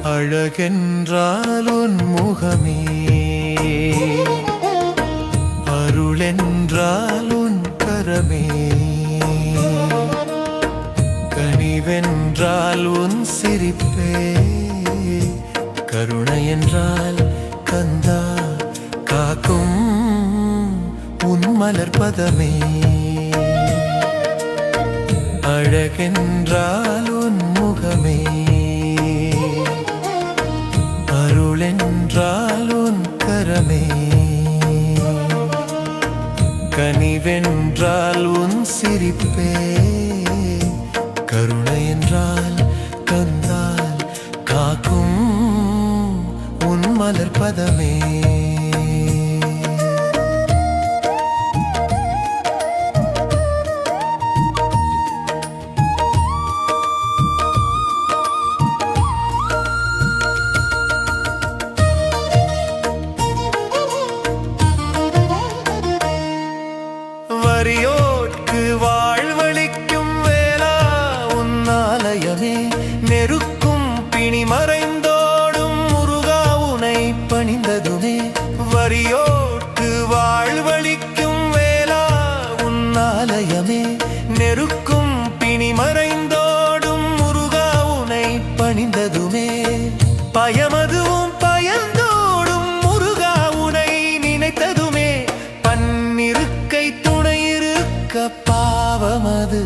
அழகென்றால் உன் முகமே, அருளென்றால் உன் கரமே, கனிவென்றால் உன் சிரிப்பே, கருணை என்றால் கந்தா காக்கும் உன் மலர்பதமே. அழகென்றால் உன் முகமே, அருளென்றால் உன் கரமே, கனிவென்றால் உன் சிரிப்பே, கருணை என்றால் கந்தால் காக்கும் உன் மலர்பதமே. வரியோட்கு வாழ்வளிக்கும் வேளா உன் ஆலயமே, நெருக்கும் பிணி மறைந்தோடும் முருகா உனை பணிந்ததுமே. வரியோட்கு வாழ்வளிக்கும் வேளா உன் ஆலயமே, நெருக்கும் பிணி மறைந்தோடும் முருகா உனை பணிந்ததுமே. பயமதுவும் பயந்தோடும் முருகா உனை நினைத்ததுமே, பன்னிருக்கை துணையிருக்க பாவமது